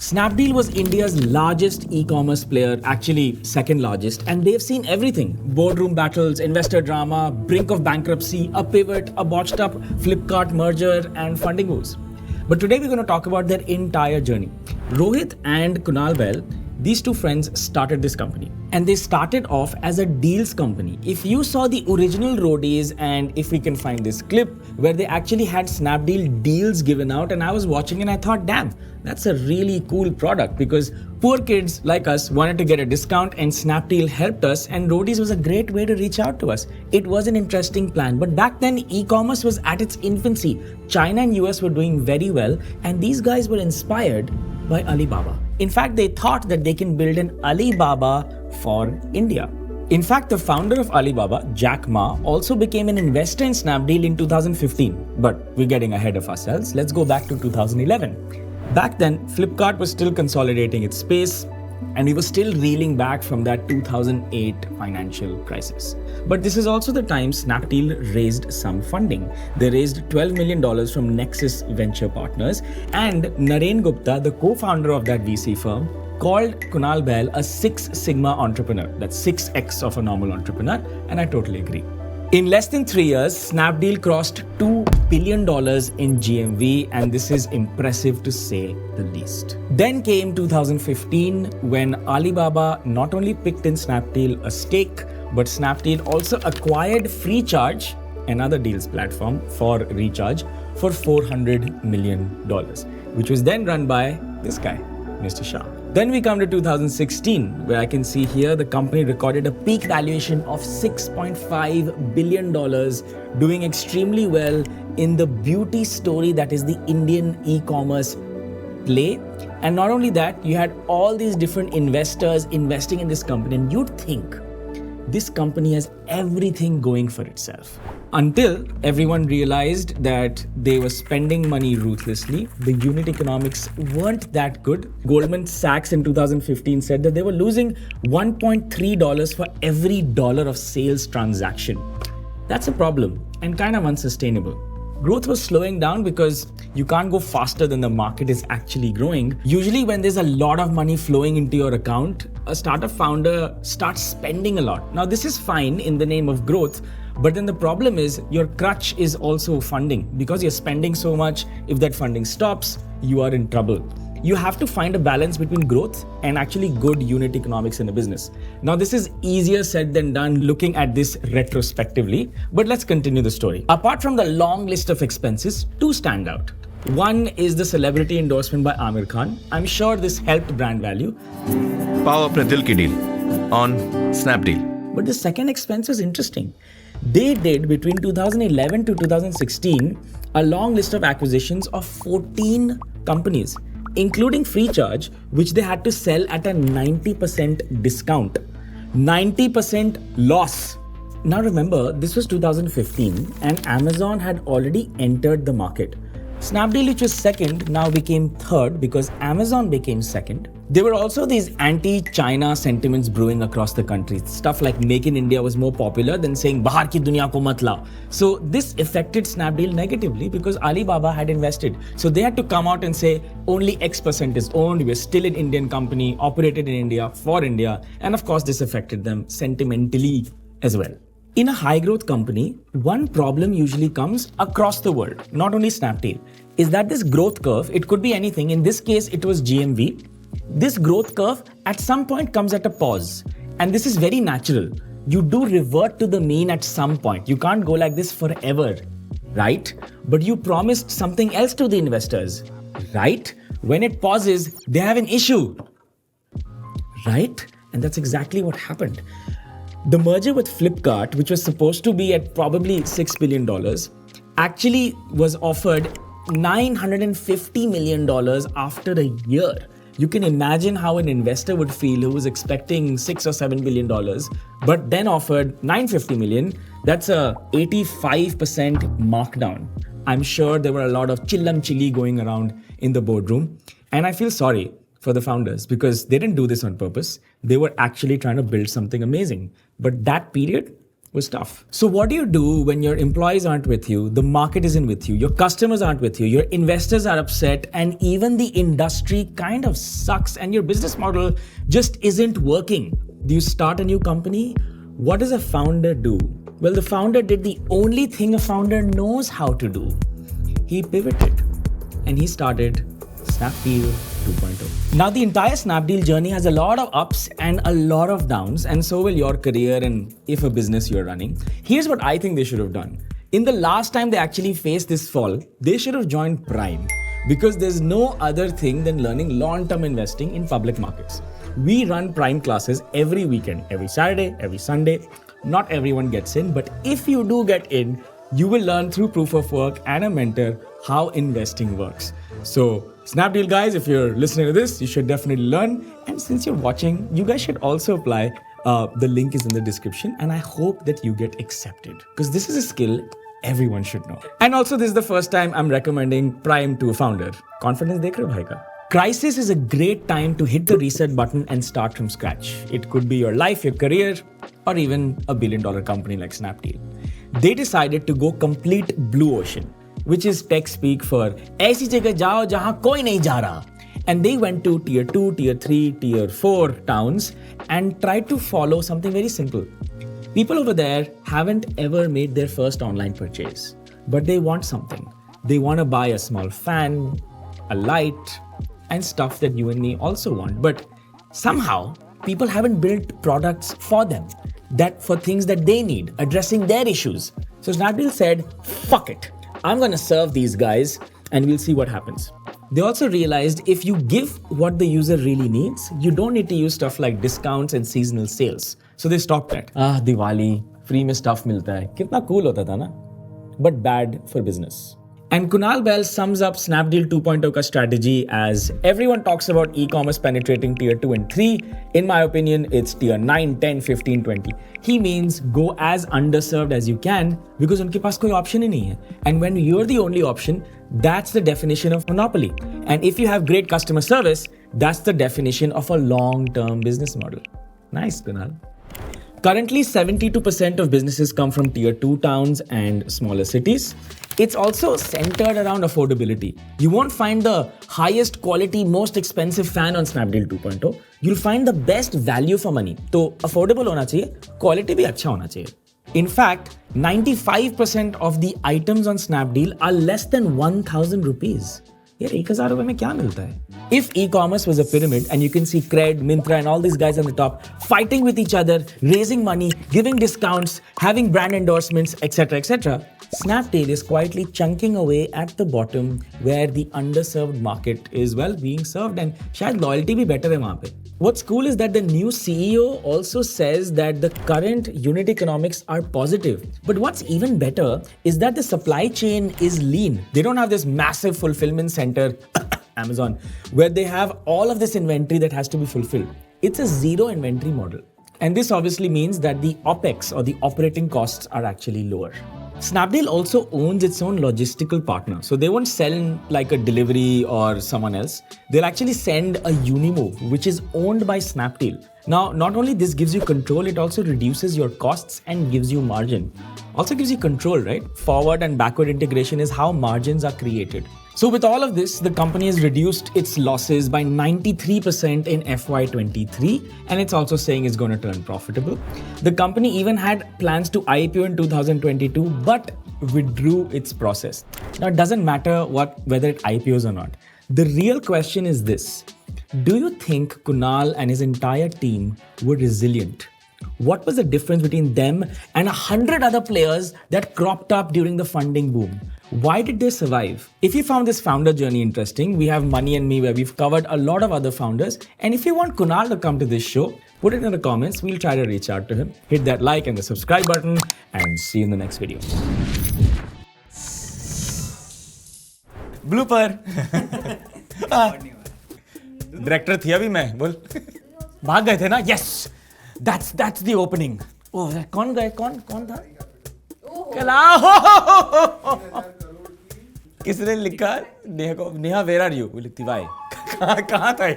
Snapdeal was India's largest e-commerce player, actually second largest, and they've seen everything. Boardroom battles, investor drama, brink of bankruptcy, a pivot, a botched up Flipkart merger, and funding woes. But today we're going to talk about their entire journey. Rohit and Kunal Bell, these two friends started this company, and they started off as a deals company. If you saw the original roadies, and if we can find this clip where they actually had Snapdeal deals given out, and I was watching and I thought, damn, that's a really cool product, because poor kids like us wanted to get a discount and Snapdeal helped us, and roadies was a great way to reach out to us. It was an interesting plan, but back then e-commerce was at its infancy. China and US were doing very well, and these guys were inspired by Alibaba. In fact, they thought that they can build an Alibaba for India. In fact, the founder of Alibaba, Jack Ma, also became an investor in Snapdeal in 2015. But we're getting ahead of ourselves. Let's go back to 2011. Back then, Flipkart was still consolidating its space, and we were still reeling back from that 2008 financial crisis. But this is also the time Snapdeal raised some funding. They raised $12 million from Nexus Venture Partners, and Naren Gupta, the co-founder of that VC firm, called Kunal Bell a Six Sigma entrepreneur. That's 6x of a normal entrepreneur, and I totally agree. In less than 3 years, Snapdeal crossed $2 billion in GMV, and this is impressive to say the least. Then came 2015, when Alibaba not only picked in Snapdeal a stake, but Snapdeal also acquired Freecharge, another deals platform for recharge, for $400 million, which was then run by this guy, Mr. Shah. Then we come to 2016, where I can see here the company recorded a peak valuation of $6.5 billion, doing extremely well in the beauty story that is the Indian e-commerce play. And not only that, you had all these different investors investing in this company, and you'd think this company has everything going for itself. Until everyone realized that they were spending money ruthlessly. The unit economics weren't that good. Goldman Sachs in 2015 said that they were losing $1.3 for every dollar of sales transaction. That's a problem and kind of unsustainable. Growth was slowing down because you can't go faster than the market is actually growing. Usually when there's a lot of money flowing into your account, a startup founder starts spending a lot. Now this is fine in the name of growth, but then the problem is your crutch is also funding. Because you're spending so much, if that funding stops, you are in trouble. You have to find a balance between growth and actually good unit economics in a business. Now, this is easier said than done looking at this retrospectively, but let's continue the story. Apart from the long list of expenses, two stand out. One is the celebrity endorsement by Amir Khan. I'm sure this helped brand value. Power apne dil ki deal on Snapdeal. But the second expense was interesting. They did between 2011 to 2016 a long list of acquisitions of 14 companies, including Freecharge, which they had to sell at a 90% discount. 90% loss. Now remember, this was 2015 and Amazon had already entered the market. Snapdeal, which was second, now became third because Amazon became second. There were also these anti-China sentiments brewing across the country. Stuff like Make in India was more popular than saying Bahar ki duniya ko mat lao. So this affected Snapdeal negatively because Alibaba had invested. So they had to come out and say only X% is owned. We're still an Indian company, operated in India, for India. And of course, this affected them sentimentally as well. In a high growth company, one problem usually comes across the world, not only Snapdeal, is that this growth curve, it could be anything. In this case, it was GMV. This growth curve at some point comes at a pause. And this is very natural. You do revert to the mean at some point. You can't go like this forever, right? But you promised something else to the investors, right? When it pauses, they have an issue, right? And that's exactly what happened. The merger with Flipkart, which was supposed to be at probably $6 billion, actually was offered $950 million after a year. You can imagine how an investor would feel who was expecting $6 or $7 billion, but then offered $950 million. That's a 85% markdown. I'm sure there were a lot of chillam chili going around in the boardroom. And I feel sorry for the founders because they didn't do this on purpose. They were actually trying to build something amazing. But that period, was tough. So what do you do when your employees aren't with you, the market isn't with you, your customers aren't with you, your investors are upset, and even the industry kind of sucks and your business model just isn't working? Do you start a new company? What does a founder do? Well, the founder did the only thing a founder knows how to do. He pivoted and he started Snapdeal 2.0. Now, the entire Snapdeal journey has a lot of ups and a lot of downs, and so will your career and if a business you're running. Here's what I think they should have done. In the last time they actually faced this fall, they should have joined Prime, because there's no other thing than learning long-term investing in public markets. We run Prime classes every weekend, every Saturday, every Sunday. Not everyone gets in, but if you do get in, you will learn through proof of work and a mentor how investing works. So, Snapdeal guys, if you're listening to this, you should definitely learn. And since you're watching, you guys should also apply. The link is in the description, and I hope that you get accepted, because this is a skill everyone should know. And also, this is the first time I'm recommending Prime to a founder. Confidence dekh rahe ho bhai ka. Crisis is a great time to hit the reset button and start from scratch. It could be your life, your career, or even a billion-dollar company like Snapdeal. They decided to go complete blue ocean, which is tech speak for ऐसी जगह जाओ जहां कोई नहीं जा रहा. And they went to tier 2, tier 3, tier 4 towns and tried to follow something very simple. People over there haven't ever made their first online purchase, but they want something. They want to buy a small fan, a light, and stuff that you and me also want. But somehow, people haven't built products for them, that for things that they need, addressing their issues. So Snapdeal said, fuck it. I'm going to serve these guys and we'll see what happens. They also realized if you give what the user really needs, you don't need to use stuff like discounts and seasonal sales. So they stopped that. Diwali, free mein stuff milta hai. Kitna cool hota tha na? But bad for business. And Kunal Bell sums up Snapdeal 2.0 ka strategy as everyone talks about e-commerce penetrating tier 2 and 3. In my opinion, it's tier 9, 10, 15, 20. He means go as underserved as you can because unke paas koi option hi nahi hai. And when you're the only option, that's the definition of monopoly. And if you have great customer service, that's the definition of a long-term business model. Nice, Kunal. Currently, 72% of businesses come from tier 2 towns and smaller cities. It's also centered around affordability. You won't find the highest quality, most expensive fan on Snapdeal 2.0. You'll find the best value for money. So, affordable hona chahiye, quality bhi acha hona chahiye. In fact, 95% of the items on Snapdeal are less than 1,000 rupees. यार 1000 रुपए में क्या मिलता है? If e-commerce was a pyramid and you can see Cred, Myntra and all these guys on the top fighting with each other, raising money, giving discounts, having brand endorsements, etc., etc., Snapdeal is quietly chunking away at the bottom where the underserved market is well being served, and शायद loyalty भी better है वहाँ पे. What's cool is that the new CEO also says that the current unit economics are positive. But what's even better is that the supply chain is lean. They don't have this massive fulfillment center, Amazon, where they have all of this inventory that has to be fulfilled. It's a zero inventory model. And this obviously means that the OPEX or the operating costs are actually lower. Snapdeal also owns its own logistical partner. So they won't sell like a delivery or someone else. They'll actually send a Unimove, which is owned by Snapdeal. Now, not only this gives you control, it also reduces your costs and gives you margin. Also gives you control, right? Forward and backward integration is how margins are created. So with all of this, the company has reduced its losses by 93% in FY23, and it's also saying it's going to turn profitable. The company even had plans to IPO in 2022, but withdrew its process. Now, it doesn't matter whether it IPOs or not. The real question is this. Do you think Kunal and his entire team were resilient? What was the difference between them and 100 other players that cropped up during the funding boom? Why did they survive? If you found this founder journey interesting, we have Money and Me where we've covered a lot of other founders. And if you want Kunal to come to this show, put it in the comments. We'll try to reach out to him. Hit that like and the subscribe button and see you in the next video. Blooper. Director थी अभी मैं बोल भाग गए थे ना yes that's the opening. Oh कौन था किसने लिखा नेहा where are you वो लिखती भाई कहाँ था